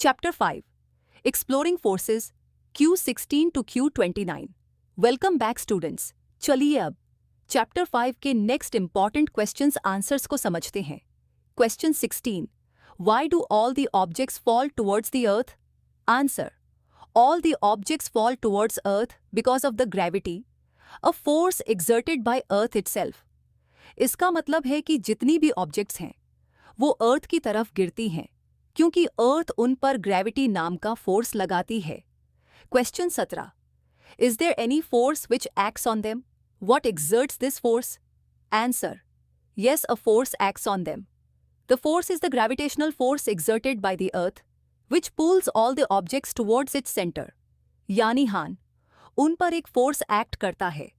Chapter 5 Exploring Forces Q16 to Q29 Welcome back students. चलिए अब Chapter 5 के next important questions answers को समझते हैं. Question 16 Why do all the objects fall towards the earth? Answer All the objects fall towards earth because of the gravity, a force exerted by earth itself. इसका मतलब है कि जितनी भी objects हैं वो अर्थ की तरफ गिरती हैं क्योंकि अर्थ उन पर ग्रेविटी नाम का फोर्स लगाती है. Question 17 is there any force which acts on them? What exerts this force? Answer yes, a force acts on them. The force is the gravitational force exerted by the earth which pulls all the objects towards its centre. यानी हान उन पर एक force act करता है.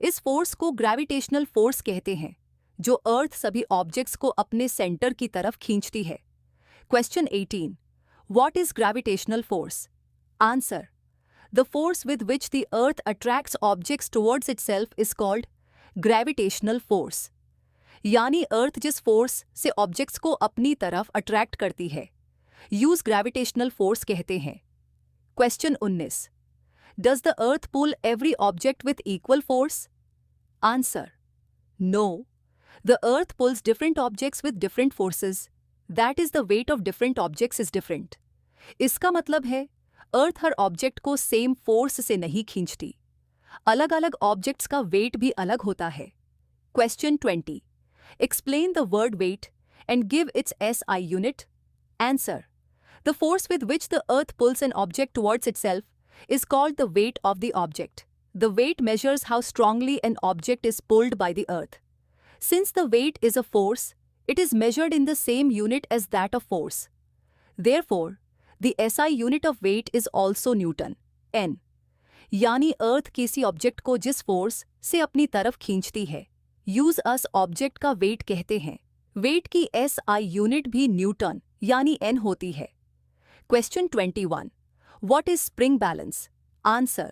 इस force को gravitational force कहते हैं जो अर्थ सभी ऑब्जेक्ट्स को अपने सेंटर की तरफ खींचती है. Question 18. What is gravitational force? Answer. The force with which the earth attracts objects towards itself is called gravitational force. यानी अर्थ जिस फोर्स से ऑब्जेक्ट्स को अपनी तरफ अट्रैक्ट करती है यूज ग्रेविटेशनल फोर्स कहते हैं. Question 19. Does the earth pull every object with equal force? Answer. No. The earth pulls different objects with different forces. That is the weight of different objects is different. इसका मतलब है अर्थ हर object को same force से नहीं खींचती. अलग अलग objects का वेट भी अलग होता है. Question 20. Explain the word weight and give its SI unit. Answer. The force with which the earth pulls an object towards itself is called the weight of the object. The weight measures how strongly an object is pulled by the earth. Since the weight is a force, it is measured in the same unit as that of force. Therefore, the SI unit of weight is also Newton, N. यानी अर्थ किसी object को जिस force से अपनी तरफ खींचती है use अस object का वेट कहते हैं. वेट की SI यूनिट भी न्यूटन यानी N होती है. Question 21. What is spring balance? Answer.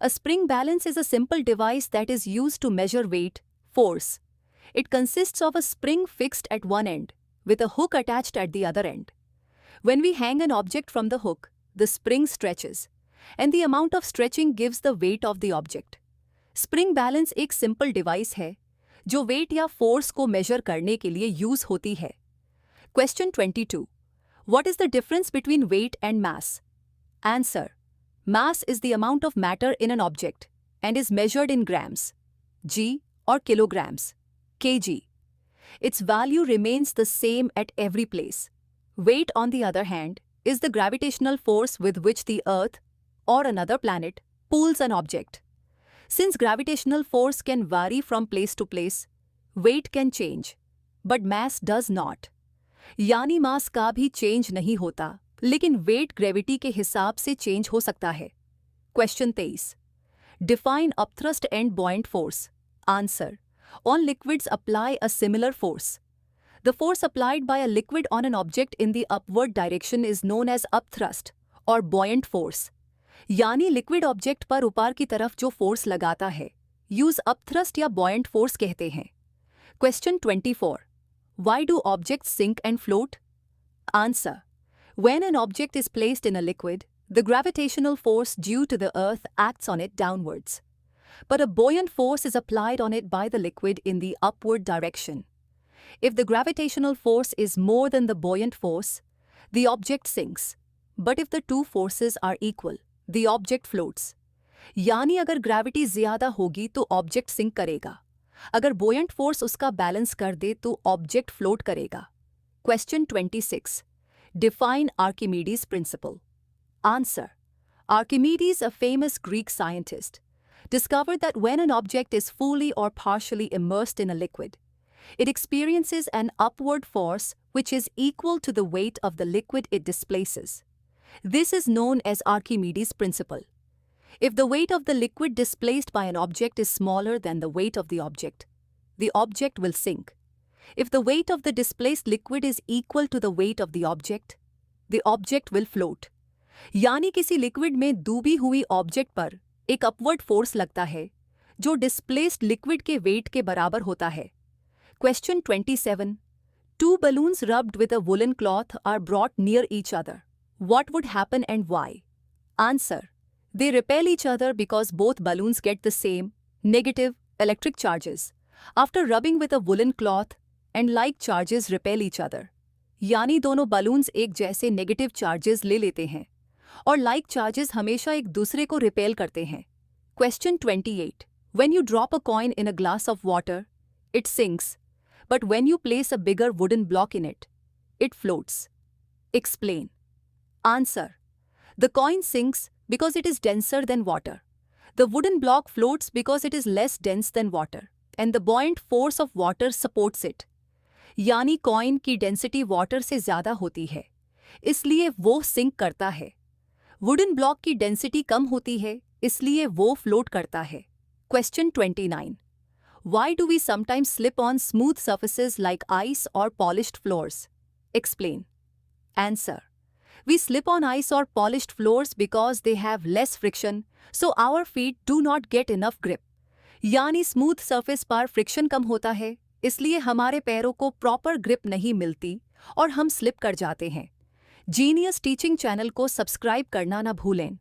A spring balance is a simple device that is used to measure weight, force. It consists of a spring fixed at one end, with a hook attached at the other end. When we hang an object from the hook, the spring stretches, and the amount of stretching gives the weight of the object. Spring balance एक simple device है जो weight या force को measure करने के लिए use होती है. Question 22. What is the difference between weight and mass? Answer. Mass is the amount of matter in an object and is measured in grams, g or kilograms. kg. Its value remains the same at every place. Weight, on the other hand, is the gravitational force with which the Earth or another planet pulls an object. Since gravitational force can vary from place to place, weight can change, but mass does not. यानी मास का भी change नहीं होता, लेकिन wait gravity के हिसाब से change हो सकता है. Question 23. Define upthrust and buoyant force. Answer. All liquids apply a similar force. The force applied by a liquid on an object in the upward direction is known as upthrust or buoyant force. यानी liquid object पर ऊपर की तरफ जो force लगाता है use upthrust या buoyant force कहते हैं. Question 24. Why do objects sink and float? Answer. When an object is placed in a liquid, the gravitational force due to the earth acts on it downwards. But a buoyant force is applied on it by the liquid in the upward direction. If the gravitational force is more than the buoyant force, the object sinks. But if the two forces are equal, the object floats. यानी अगर gravity ज्यादा होगी तो object sink करेगा. अगर buoyant force उसका balance कर दे तो ऑब्जेक्ट फ्लोट करेगा. Question 26. Define Archimedes' principle. Answer. Archimedes, a famous Greek scientist, discovered that when an object is fully or partially immersed in a liquid, it experiences an upward force which is equal to the weight of the liquid it displaces. This is known as Archimedes' principle. If the weight of the liquid displaced by an object is smaller than the weight of the object will sink. If the weight of the displaced liquid is equal to the weight of the object will float. यानी किसी liquid में डूबी हुई object पर एक upward force लगता है जो डिस्प्लेस्ड लिक्विड के वेट के बराबर होता है. Question 27. Two balloons rubbed with a woolen cloth are brought near each other. What would happen and why? Answer. They repel each other because both balloons get the same negative electric charges after rubbing with a woolen cloth and like charges repel each other. यानी दोनों balloons एक जैसे negative charges ले लेते हैं और like charges हमेशा एक दूसरे को repel करते हैं. Question 28. When you drop a coin in a glass of water, it sinks, but when you place a bigger wooden block in it, it floats. Explain. Answer. The coin sinks because it is denser than water. The wooden block floats because it is less dense than water, and the buoyant force of water supports it. यानी coin की density water से ज़्यादा होती है, इसलिए वो sink करता है. वुडन ब्लॉक की डेंसिटी कम होती है, इसलिए वो फ्लोट करता है. Question 29. Why do we sometimes slip on smooth surfaces like ice or polished floors? Explain. Answer. We slip on ice or polished floors because they have less friction, so our feet do not get enough grip. यानी smooth surface पर friction कम होता है, इसलिए हमारे पैरों को proper grip नहीं मिलती और हम स्लिप कर जाते हैं. जीनियस टीचिंग चैनल को सब्सक्राइब करना ना भूलें.